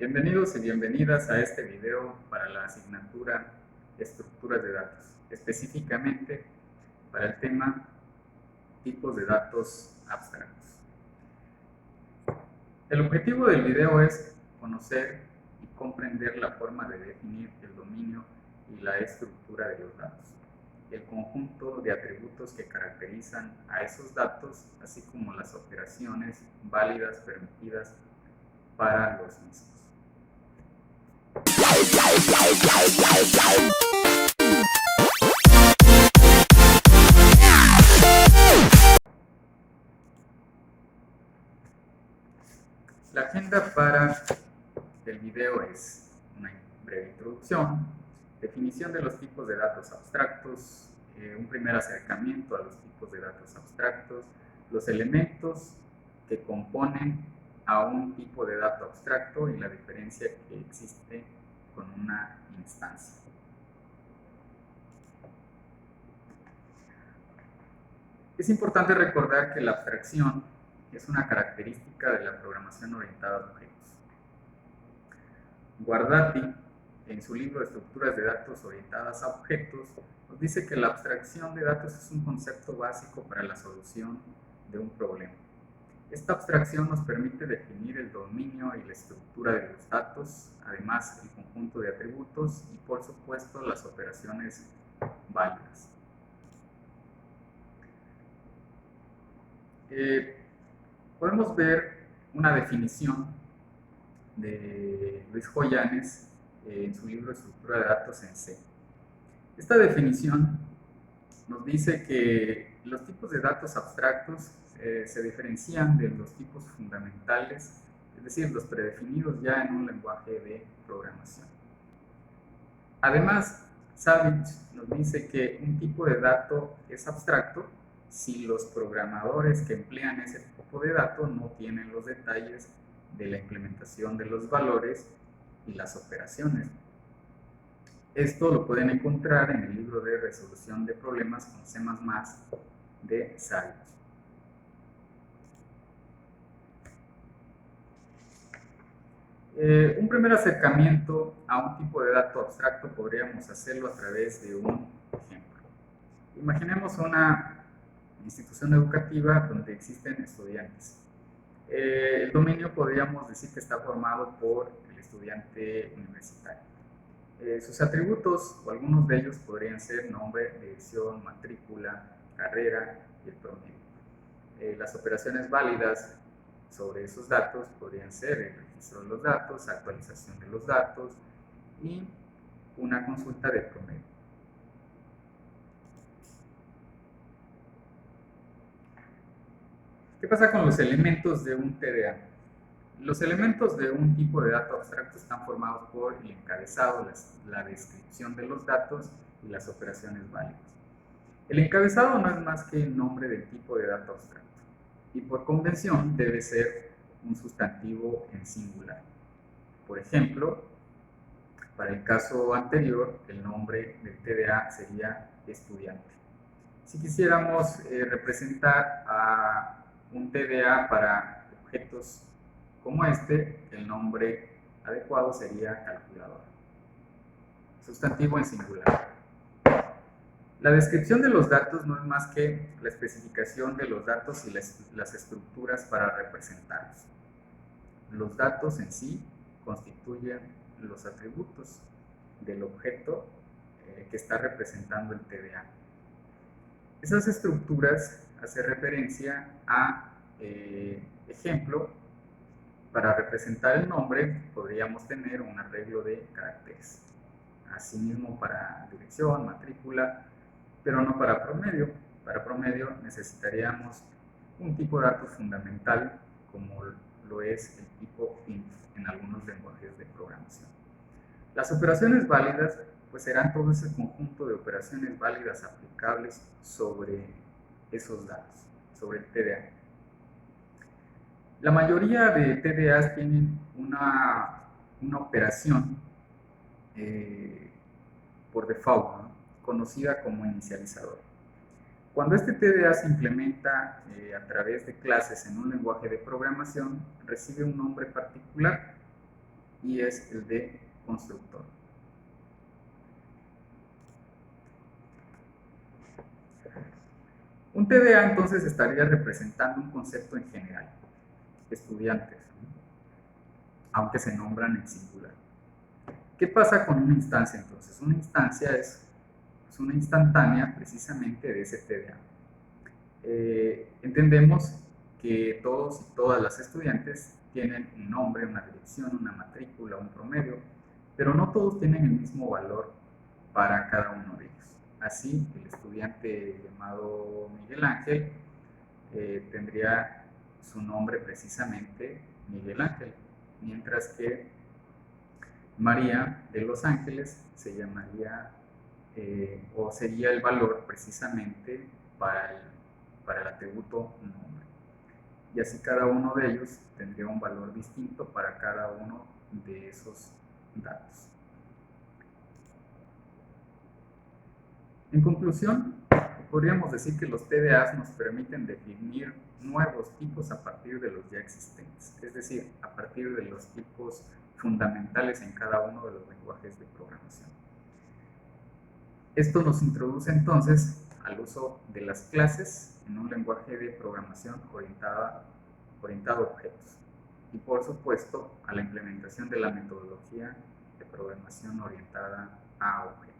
Bienvenidos y bienvenidas a este video para la asignatura Estructuras de datos, específicamente para el tema Tipos de datos abstractos. El objetivo del video es conocer y comprender la forma de definir el dominio y la estructura de los datos, el conjunto de atributos que caracterizan a esos datos, así como las operaciones válidas permitidas para los mismos. La agenda para el video es una breve introducción, definición de los tipos de datos abstractos, un primer acercamiento a los tipos de datos abstractos, los elementos que componen a un tipo de dato abstracto y la diferencia que existe con una instancia. Es importante recordar que la abstracción es una característica de la programación orientada a objetos. Guardati, en su libro Estructuras de datos orientadas a objetos, nos dice que la abstracción de datos es un concepto básico para la solución de un problema. Esta abstracción nos permite definir el dominio y la estructura de los datos, además el conjunto de atributos y, por supuesto, las operaciones válidas. Podemos ver una definición de Luis Joyanes en su libro Estructura de datos en C. Esta definición nos dice que los tipos de datos abstractos se diferencian de los tipos fundamentales, es decir, los predefinidos ya en un lenguaje de programación. Además, Savage nos dice que un tipo de dato es abstracto si los programadores que emplean ese tipo de dato no tienen los detalles de la implementación de los valores y las operaciones. Esto lo pueden encontrar en el libro de resolución de problemas con C++ de Savage. Un primer acercamiento a un tipo de dato abstracto podríamos hacerlo a través de un ejemplo. Imaginemos una institución educativa donde existen estudiantes. El dominio podríamos decir que está formado por el estudiante universitario. Sus atributos, o algunos de ellos, podrían ser nombre, dirección, matrícula, carrera y el promedio. Las operaciones válidas sobre esos datos podrían ser el registro de los datos, actualización de los datos y una consulta de promedio. ¿Qué pasa con los elementos de un TDA? Los elementos de un tipo de dato abstracto están formados por el encabezado, la descripción de los datos y las operaciones válidas. El encabezado no es más que el nombre del tipo de dato abstracto y por convención debe ser un sustantivo en singular. Por ejemplo, para el caso anterior, el nombre del TDA sería estudiante. Si quisiéramos representar a un TDA para objetos como este, el nombre adecuado sería calculadora. Sustantivo en singular. La descripción de los datos no es más que la especificación de los datos y las estructuras para representarlos. Los datos en sí constituyen los atributos del objeto que está representando el TDA. Esas estructuras hacen referencia a, ejemplo, para representar el nombre podríamos tener un arreglo de caracteres. Asimismo para dirección, matrícula, pero no para promedio. Para promedio necesitaríamos un tipo de dato fundamental como lo es el tipo int en algunos lenguajes de programación. Las operaciones válidas pues serán todo ese conjunto de operaciones válidas aplicables sobre esos datos, sobre el TDA. La mayoría de TDAs tienen una operación por default, ¿no?, conocida como inicializador. Cuando este TDA se implementa a través de clases en un lenguaje de programación, recibe un nombre particular. y es el de constructor. Un TDA entonces estaría representando un concepto en general, estudiantes, aunque se nombran en singular. ¿Qué pasa con una instancia entonces? Una instancia es una instantánea precisamente de ese TDA. Entendemos que todos y todas las estudiantes tienen un nombre, una dirección, una matrícula, un promedio, pero no todos tienen el mismo valor para cada uno de ellos. Así, el estudiante llamado Miguel Ángel tendría su nombre precisamente Miguel Ángel, mientras que María de los Ángeles se llamaría o sería el valor precisamente para el atributo nombre. Y así cada uno de ellos tendría un valor distinto para cada uno de esos datos. En conclusión, podríamos decir que los TDAs nos permiten definir nuevos tipos a partir de los ya existentes, es decir, a partir de los tipos fundamentales en cada uno de los lenguajes de programación. Esto nos introduce entonces al uso de las clases en un lenguaje de programación orientado a objetos y por supuesto a la implementación de la metodología de programación orientada a objetos.